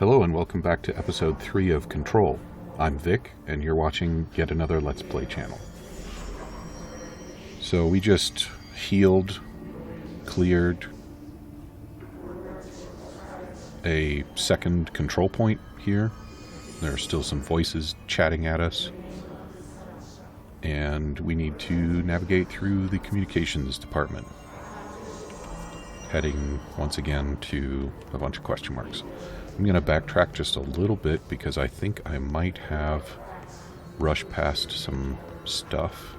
Hello and welcome back to episode 3 of Control. I'm Vic, and you're watching yet another Let's Play channel. So we just healed, cleared a second control point here. There are still some voices chatting at us. And we need to navigate through the communications department. Heading once again to a bunch of question marks. I'm going to backtrack just a little bit because I think I might have rushed past some stuff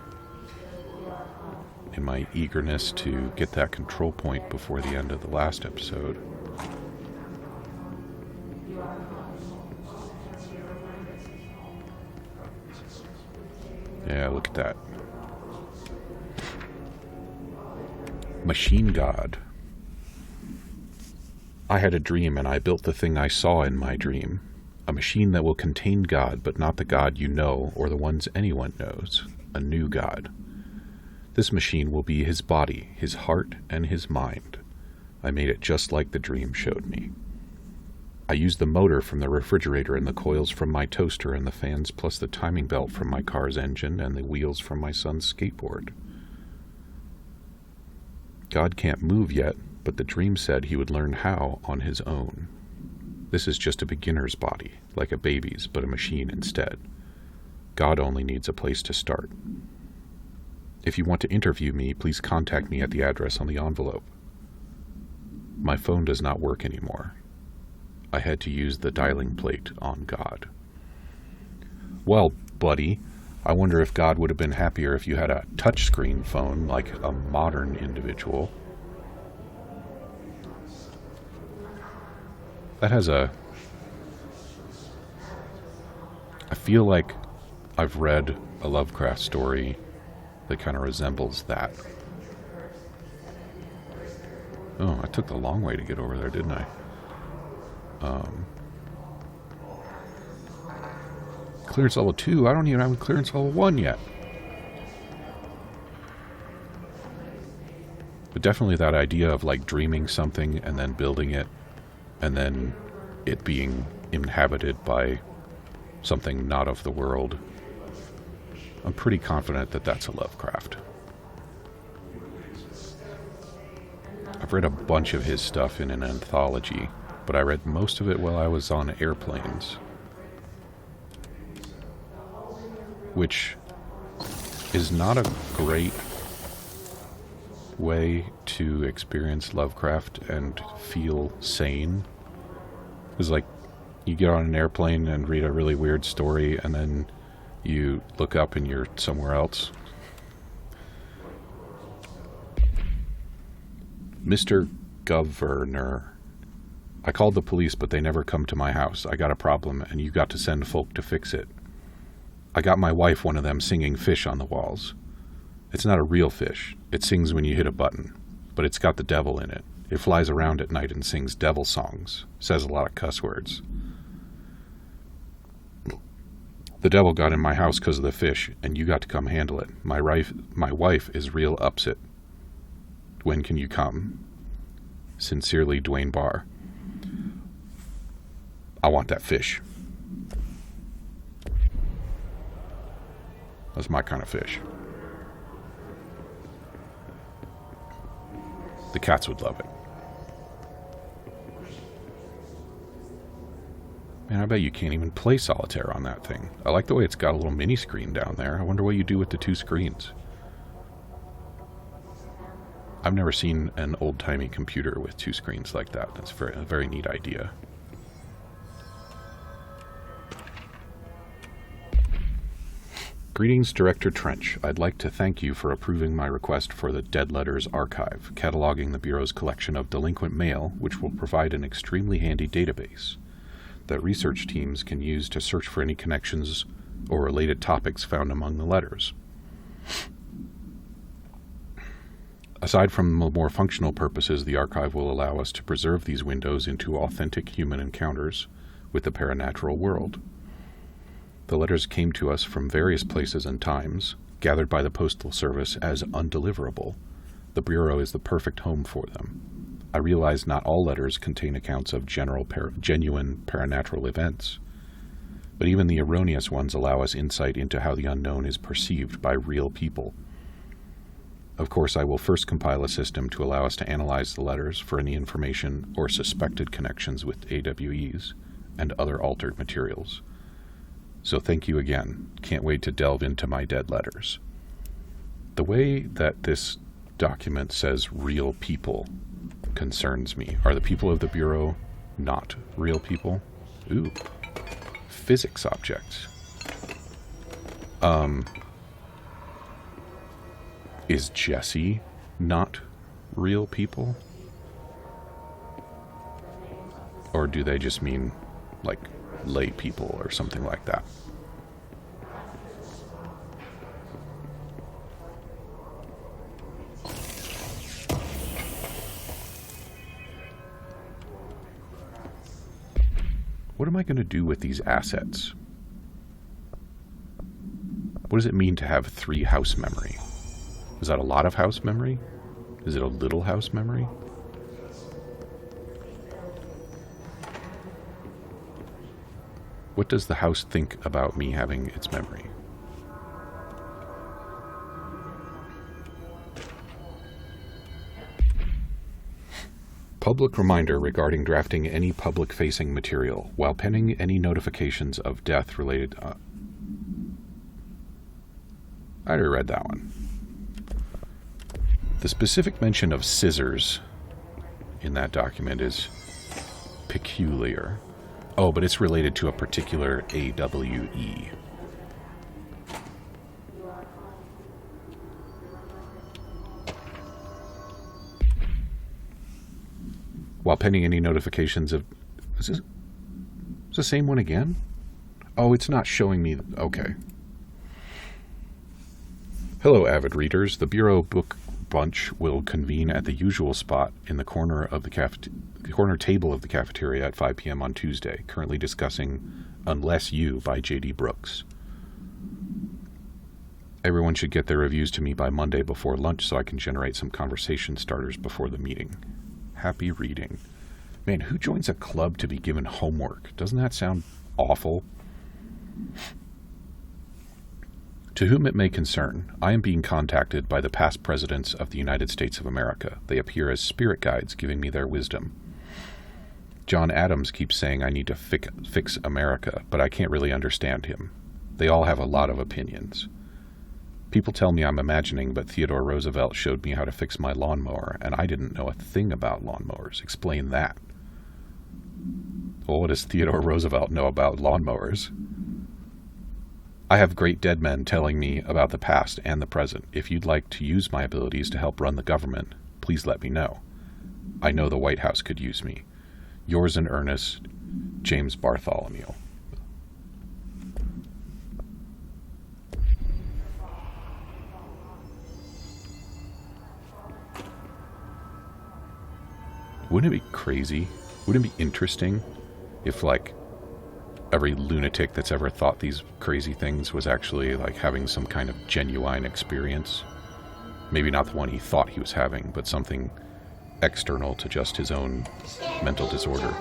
in my eagerness to get that control point before the end of the last episode. Yeah, look at that. Machine God. I had a dream and I built the thing I saw in my dream. A machine that will contain God, but not the God you know or the ones anyone knows. A new God. This machine will be his body, his heart, and his mind. I made it just like the dream showed me. I used the motor from the refrigerator and the coils from my toaster and the fans plus the timing belt from my car's engine and the wheels from my son's skateboard. God can't move yet, but the dream said he would learn how on his own. This is just a beginner's body, like a baby's, but a machine instead. God only needs a place to start. If you want to interview me, please contact me at the address on the envelope. My phone does not work anymore. I had to use the dialing plate on God. Well, buddy, I wonder if God would have been happier if you had a touchscreen phone like a modern individual. That has I feel like I've read a Lovecraft story that kind of resembles that. Oh, I took the long way to get over there, didn't I? Clearance level 2? I don't even have clearance level 1 yet. But definitely that idea of like dreaming something and then building it and then it being inhabited by something not of the world. I'm pretty confident that that's a Lovecraft. I've read a bunch of his stuff in an anthology, but I read most of it while I was on airplanes. Which is not a great way to experience Lovecraft and feel sane. It's like you get on an airplane and read a really weird story and then you look up and you're somewhere else. Mr. Governor, I called the police but they never come to my house. I got a problem and you got to send folk to fix it. I got my wife one of them singing fish on the walls. It's not a real fish. It sings when you hit a button, but it's got the devil in it. It flies around at night and sings devil songs, says a lot of cuss words. The devil got in my house because of the fish, and you got to come handle it. My wife is real upset. When can you come? Sincerely, Dwayne Barr. I want that fish. That's my kind of fish. The cats would love it. Man, I bet you can't even play solitaire on that thing. I like the way it's got a little mini screen down there. I wonder what you do with the two screens. I've never seen an old-timey computer with two screens like that. That's a very neat idea. Greetings, Director Trench. I'd like to thank you for approving my request for the Dead Letters Archive, cataloging the Bureau's collection of delinquent mail, which will provide an extremely handy database that research teams can use to search for any connections or related topics found among the letters. Aside from the more functional purposes, the archive will allow us to preserve these windows into authentic human encounters with the paranatural world. The letters came to us from various places and times, gathered by the Postal Service as undeliverable. The Bureau is the perfect home for them. I realize not all letters contain accounts of genuine paranatural events, but even the erroneous ones allow us insight into how the unknown is perceived by real people. Of course, I will first compile a system to allow us to analyze the letters for any information or suspected connections with AWEs and other altered materials. So thank you again. Can't wait to delve into my dead letters. The way that this document says real people concerns me. Are the people of the Bureau not real people? Ooh. Physics objects. Is Jesse not real people? Or do they just mean like lay people or something like that? What am I going to do with these assets? What does it mean to have 3 house memory? Is that a lot of house memory? Is it a little house memory? What does the house think about me having its memory? Public reminder regarding drafting any public-facing material while pending any notifications of death related... I already read that one. The specific mention of scissors in that document is peculiar. Oh, but it's related to a particular AWE. While pending any notifications of... Is this the same one again? Oh, it's not showing me... Okay. Hello, avid readers. The Bureau Book Bunch will convene at the usual spot in the corner of the corner table of the cafeteria at 5 p.m. on Tuesday, currently discussing Unless You by J.D. Brooks. Everyone should get their reviews to me by Monday before lunch so I can generate some conversation starters before the meeting. Happy reading. Man, who joins a club to be given homework? Doesn't that sound awful? To whom it may concern, I am being contacted by the past presidents of the United States of America. They appear as spirit guides giving me their wisdom. John Adams keeps saying I need to fix America, but I can't really understand him. They all have a lot of opinions. People tell me I'm imagining, but Theodore Roosevelt showed me how to fix my lawnmower, and I didn't know a thing about lawnmowers. Explain that. Well, what does Theodore Roosevelt know about lawnmowers? I have great dead men telling me about the past and the present. If you'd like to use my abilities to help run the government, please let me know. I know the White House could use me. Yours in earnest, James Bartholomew. Wouldn't it be crazy? Wouldn't it be interesting if, like, every lunatic that's ever thought these crazy things was actually, like, having some kind of genuine experience? Maybe not the one he thought he was having, but something external to just his own mental disorder.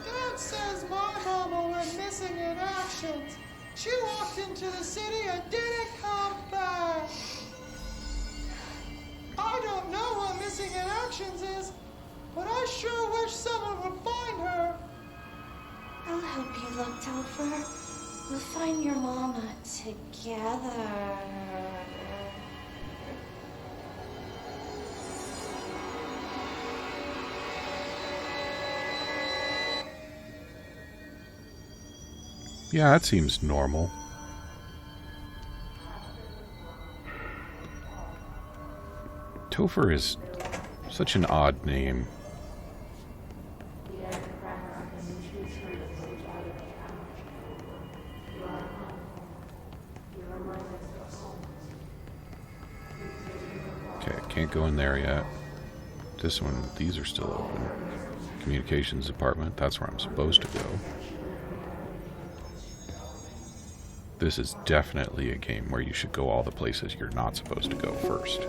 Dad says my mama went missing in action. She walked into the city and didn't come back. I don't know what missing in actions is, but I sure wish someone would find her. I'll help you look, Topher. We'll find your mama together. Yeah, that seems normal. Topher is such an odd name. Okay, can't go in there yet. This one, these are still open. Communications department, that's where I'm supposed to go. This is definitely a game where you should go all the places you're not supposed to go first.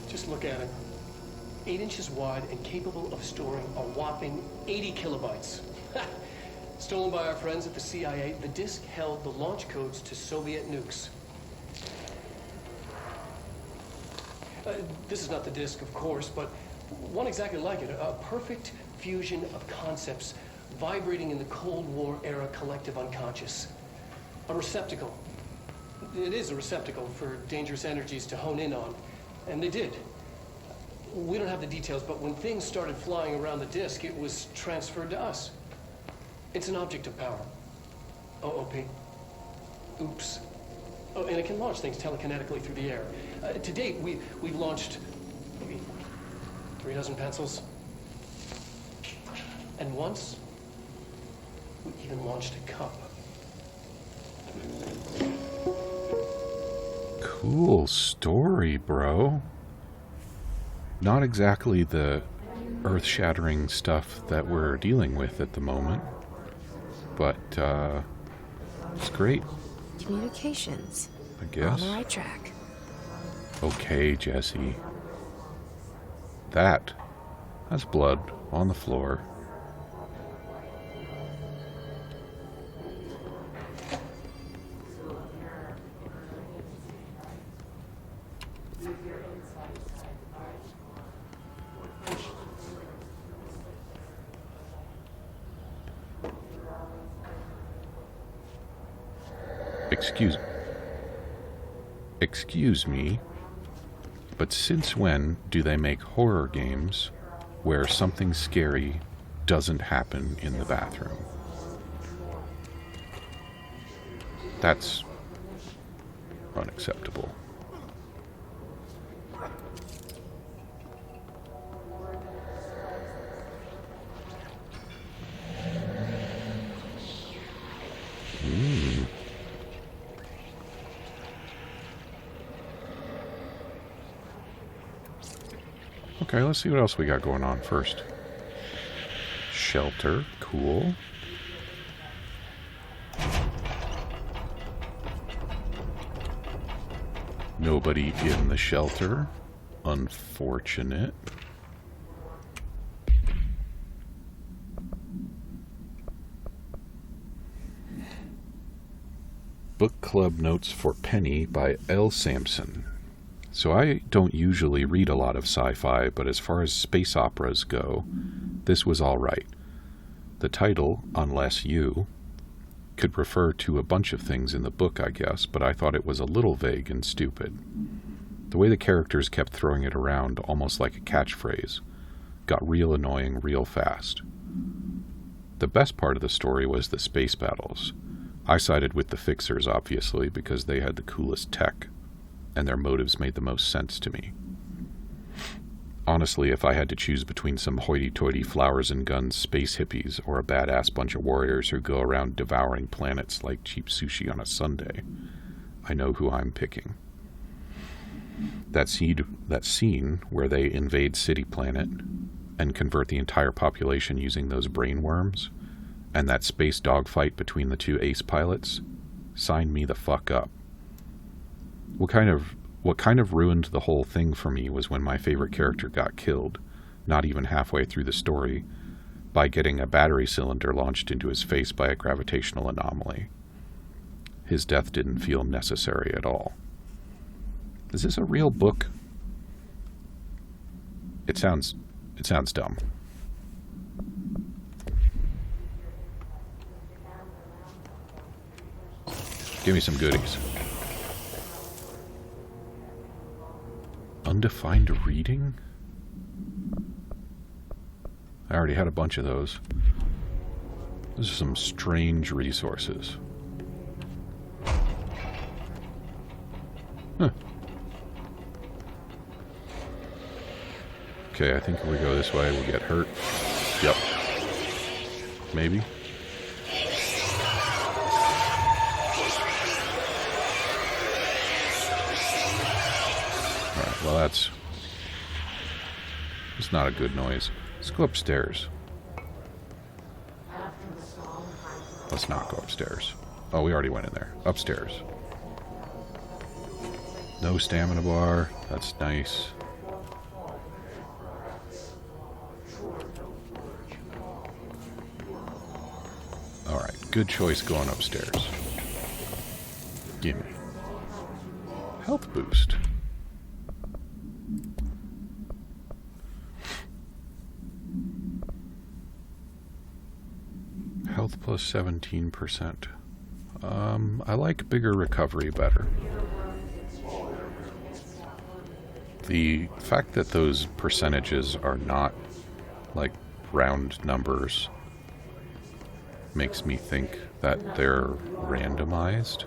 Just look at it. 8 inches wide and capable of storing a whopping 80 kilobytes. Stolen by our friends at the CIA, the disk held the launch codes to Soviet nukes. This is not the disk, of course, but one exactly like it. A perfect fusion of concepts vibrating in the Cold War era collective unconscious. A receptacle. It is a receptacle for dangerous energies to hone in on. And they did. We don't have the details, but when things started flying around the disk, it was transferred to us. It's an object of power. OOP. Oops. Oh, and it can launch things telekinetically through the air. To date, we've launched maybe 3 dozen pencils. And once, we even launched a cup. Cool story, bro. Not exactly the earth-shattering stuff that we're dealing with at the moment, but it's great, Communications. I On guess. the right track. Okay, Jesse. That's blood on the floor. Excuse me, but since when do they make horror games where something scary doesn't happen in the bathroom? That's unacceptable. Okay, let's see what else we got going on first. Shelter, cool. Nobody in the shelter. Unfortunate. Book Club Notes for Penny by L. Sampson. So I don't usually read a lot of sci-fi, but as far as space operas go, this was all right. The title, Unless You, could refer to a bunch of things in the book, I guess, but I thought it was a little vague and stupid. The way the characters kept throwing it around, almost like a catchphrase, got real annoying real fast. The best part of the story was the space battles. I sided with the Fixers, obviously, because they had the coolest tech, and their motives made the most sense to me. Honestly, if I had to choose between some hoity-toity flowers and guns space hippies or a badass bunch of warriors who go around devouring planets like cheap sushi on a Sunday, I know who I'm picking. That scene where they invade City Planet and convert the entire population using those brain worms, and that space dogfight between the two ace pilots, sign me the fuck up. What kind of ruined the whole thing for me was when my favorite character got killed, not even halfway through the story, by getting a battery cylinder launched into his face by a gravitational anomaly. His death didn't feel necessary at all. Is this a real book? It sounds dumb. Give me some goodies. Undefined Reading? I already had a bunch of those. Those are some strange resources. Huh. Okay, I think if we go this way, we'll get hurt. Yep. Maybe. Alright, well that's not a good noise. Let's go upstairs. Let's not go upstairs. Oh, we already went in there. Upstairs. No stamina bar. That's nice. Alright, good choice going upstairs. Gimme. Health boost. Health plus 17%. I like bigger recovery better. The fact that those percentages are not like round numbers makes me think that they're randomized,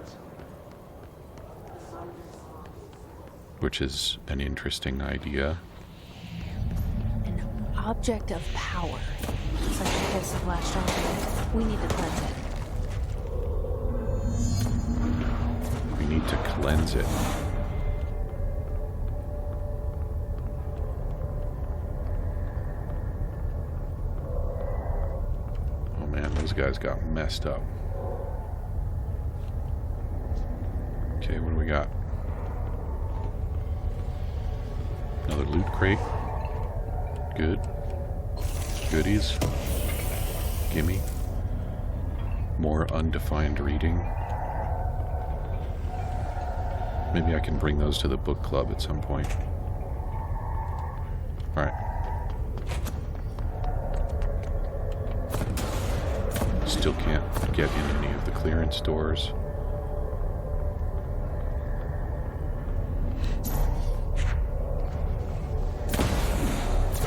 which is an interesting idea. An object of power. Such as this flashed on me. We need to cleanse it. We need to cleanse it. Oh man, those guys got messed up. Okay, what do we got? Another loot crate. Good. Goodies. Gimme. More undefined reading. Maybe I can bring those to the book club at some point. Alright. Still can't get in any of the clearance stores.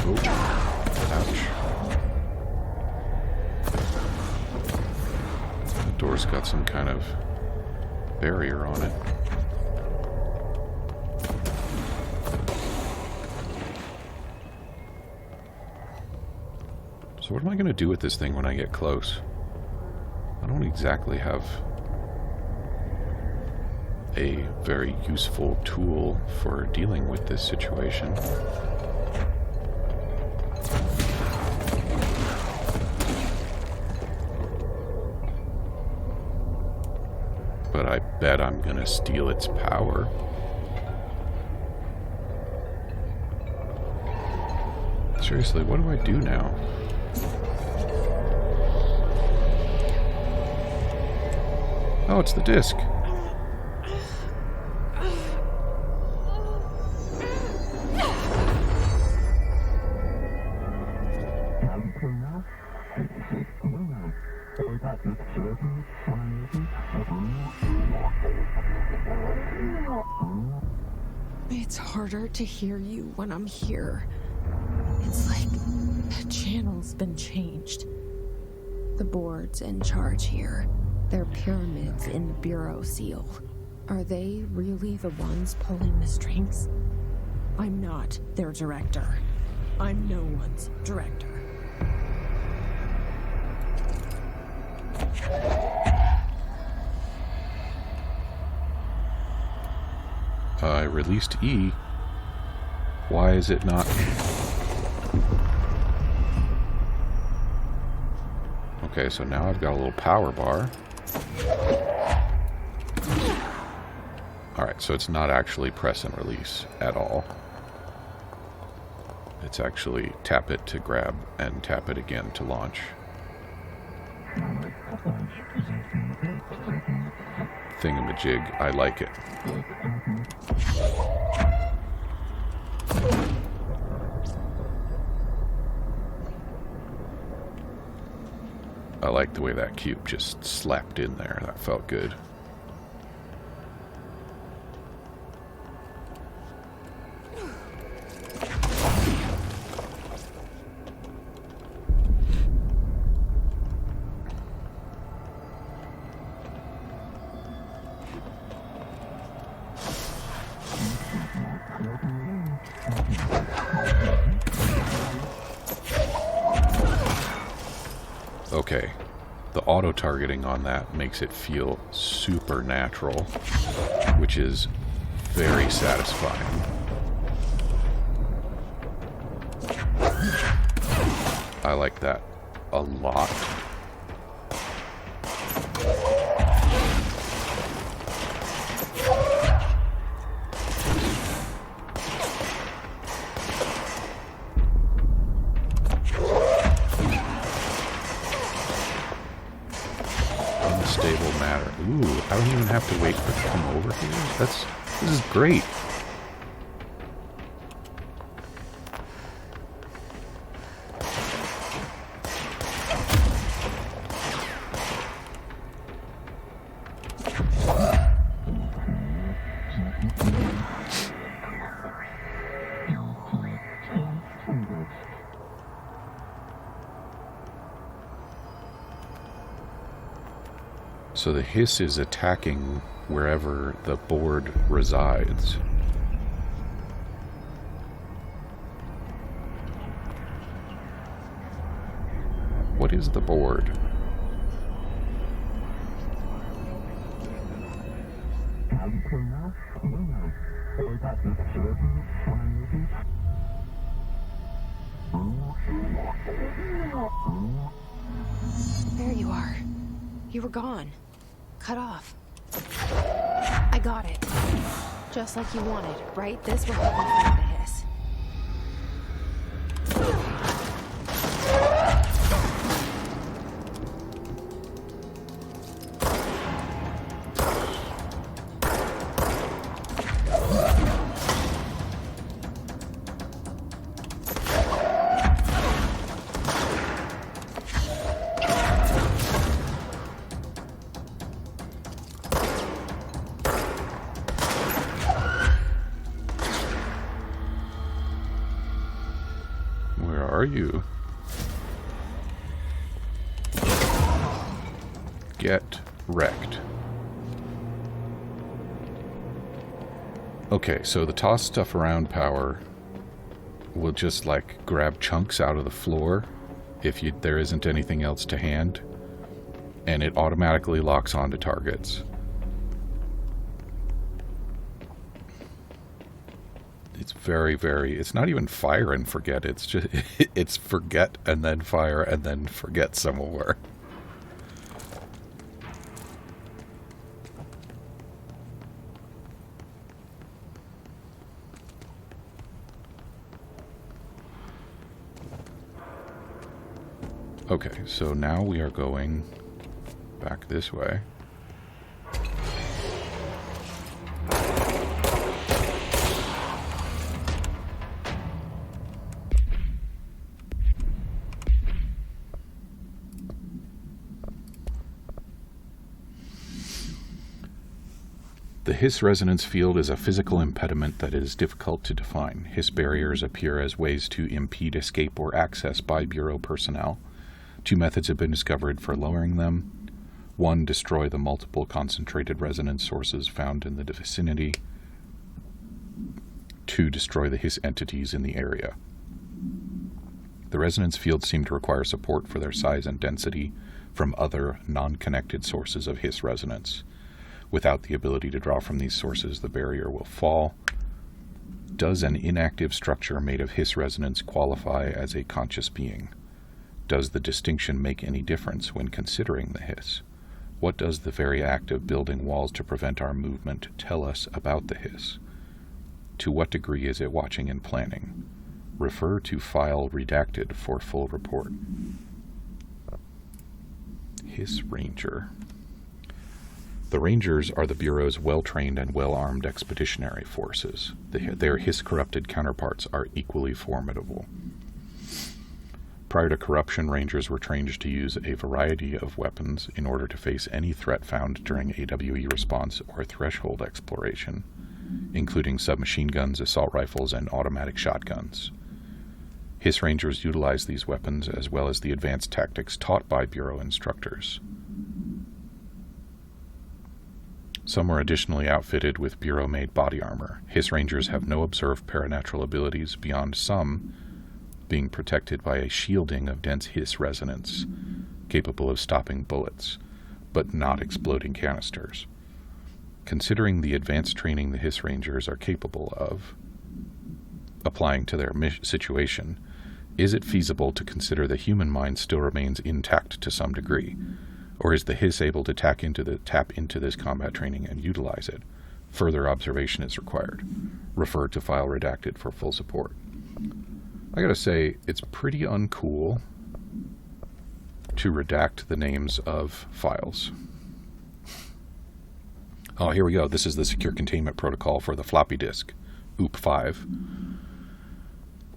Oh. Ouch. The door's got some kind of barrier on it. So what am I going to do with this thing when I get close? I don't exactly have a very useful tool for dealing with this situation. But I bet I'm going to steal its power. Seriously, what do I do now? Oh, it's the disc. It's harder to hear you when I'm here. It's like the channel's been changed. The board's in charge here. They're pyramids in the Bureau seal. Are they really the ones pulling the strings? I'm not their director. I'm no one's director. I released E. Why is it not... Okay, so now I've got a little power bar. Alright, so it's not actually press and release at all. It's actually tap it to grab and tap it again to launch. Thingamajig, I like it. I like the way that cube just slapped in there. That felt good. Okay, the auto-targeting on that makes it feel supernatural, which is very satisfying. I like that a lot. Unstable matter. Ooh, I don't even have to wait for it to come over here. This is great. So the hiss is attacking wherever the board resides. What is the board? There you are. You were gone. Cut off. I got it. Just like you wanted, right? This will help me find the hiss. Are you? Get wrecked. Okay, so the toss stuff around power will just like grab chunks out of the floor if there isn't anything else to hand, and it automatically locks onto targets. It's very, it's not even fire and forget, it's just, it's forget and then fire and then forget some more. Okay, so now we are going back this way. The hiss resonance field is a physical impediment that is difficult to define. Hiss barriers appear as ways to impede escape or access by Bureau personnel. 2 methods have been discovered for lowering them. 1, destroy the multiple concentrated resonance sources found in the vicinity. 2, destroy the hiss entities in the area. The resonance fields seem to require support for their size and density from other non-connected sources of hiss resonance. Without the ability to draw from these sources, the barrier will fall. Does an inactive structure made of hiss resonance qualify as a conscious being? Does the distinction make any difference when considering the hiss? What does the very act of building walls to prevent our movement tell us about the hiss? To what degree is it watching and planning? Refer to file redacted for full report. Hiss Ranger. The Rangers are the Bureau's well-trained and well-armed expeditionary forces. Their hiss-corrupted counterparts are equally formidable. Prior to corruption, Rangers were trained to use a variety of weapons in order to face any threat found during AWE response or threshold exploration, including submachine guns, assault rifles, and automatic shotguns. Hiss Rangers utilize these weapons as well as the advanced tactics taught by Bureau instructors. Some were additionally outfitted with Bureau-made body armor. Hiss Rangers have no observed paranatural abilities beyond some being protected by a shielding of dense hiss resonance, capable of stopping bullets, but not exploding canisters. Considering the advanced training the Hiss Rangers are capable of applying to their situation, is it feasible to consider the human mind still remains intact to some degree? Or is the Hiss able to tap into this combat training and utilize it? Further observation is required. Refer to file redacted for full support. I gotta say, it's pretty uncool to redact the names of files. Oh, here we go. This is the secure containment protocol for the floppy disk. OOP5.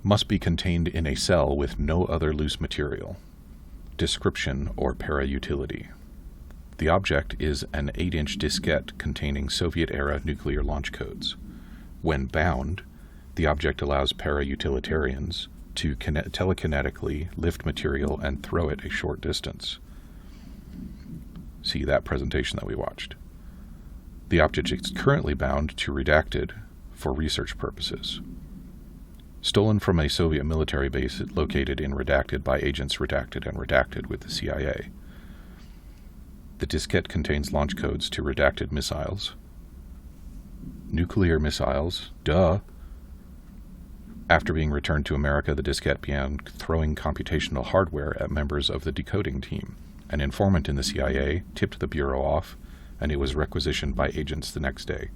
Must be contained in a cell with no other loose material. Description or para-utility. The object is an 8-inch diskette containing Soviet-era nuclear launch codes. When bound, the object allows para-utilitarians to telekinetically lift material and throw it a short distance. See that presentation that we watched. The object is currently bound to redacted for research purposes. Stolen from a Soviet military base located in Redacted by agents Redacted and Redacted with the CIA. The diskette contains launch codes to redacted missiles. Nuclear missiles, duh. After being returned to America, the diskette began throwing computational hardware at members of the decoding team. An informant in the CIA tipped the Bureau off, and it was requisitioned by agents the next day.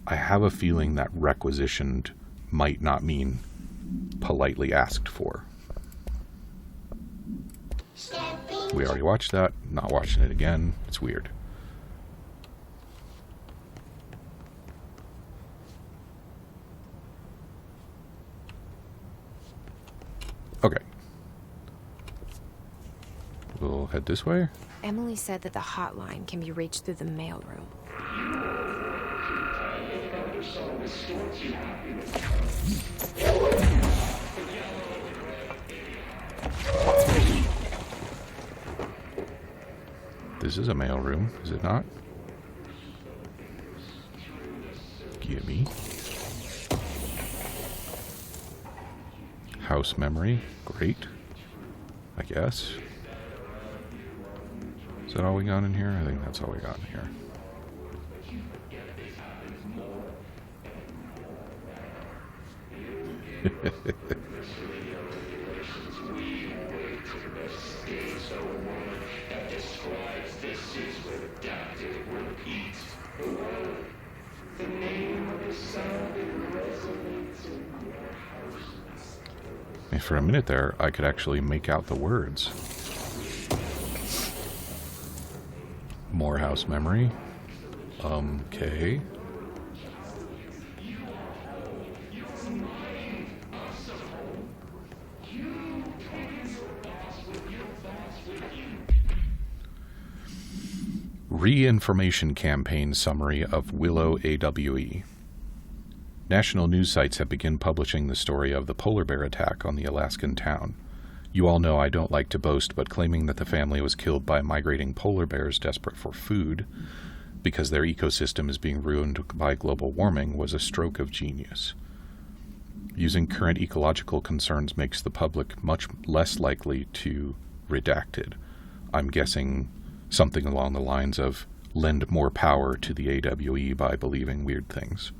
I have a feeling that requisitioned might not mean politely asked for. We already watched that. Not watching it again. It's weird. Okay. We'll head this way. Emily said that the hotline can be reached through the mailroom. This is a mailroom, is it not? Gimme. House memory, great. I guess. Is that all we got in here? I think that's all we got in here. And for a minute there, I could actually make out the words. More house memory. Okay. Re-information campaign summary of Willow AWE. National news sites have begun publishing the story of the polar bear attack on the Alaskan town. You all know I don't like to boast, but claiming that the family was killed by migrating polar bears desperate for food because their ecosystem is being ruined by global warming was a stroke of genius. Using current ecological concerns makes the public much less likely to redacted. I'm guessing something along the lines of lend more power to the AWE by believing weird things.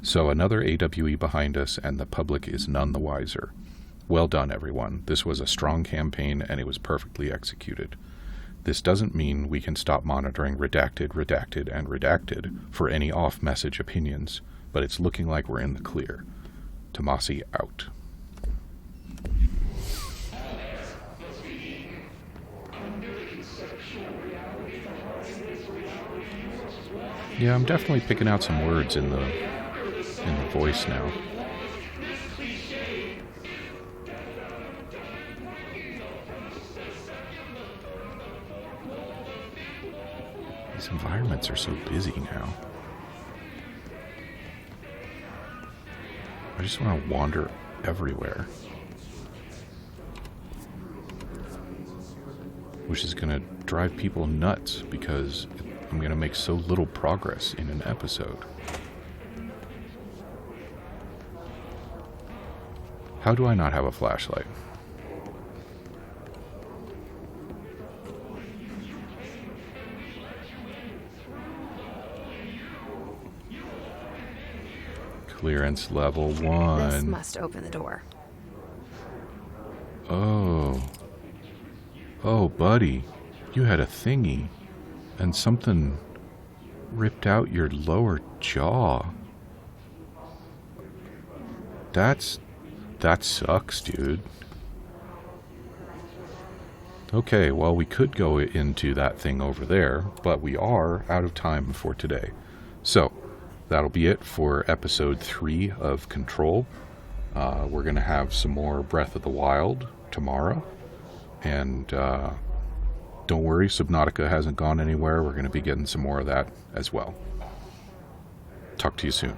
So another AWE behind us, and the public is none the wiser. Well done, everyone. This was a strong campaign, and it was perfectly executed. This doesn't mean we can stop monitoring redacted, redacted, and redacted for any off-message opinions, but it's looking like we're in the clear. Tomasi out. Yeah, I'm definitely picking out some words in the voice now. These environments are so busy now. I just want to wander everywhere. Which is going to drive people nuts because I'm going to make so little progress in an episode. How do I not have a flashlight? Clearance level 1. This must open the door. Oh. Oh, buddy. You had a thingy. And something ripped out your lower jaw. That sucks, dude. Okay, well, we could go into that thing over there, but we are out of time for today. So, that'll be it for episode 3 of Control. We're going to have some more Breath of the Wild tomorrow. And don't worry, Subnautica hasn't gone anywhere. We're going to be getting some more of that as well. Talk to you soon.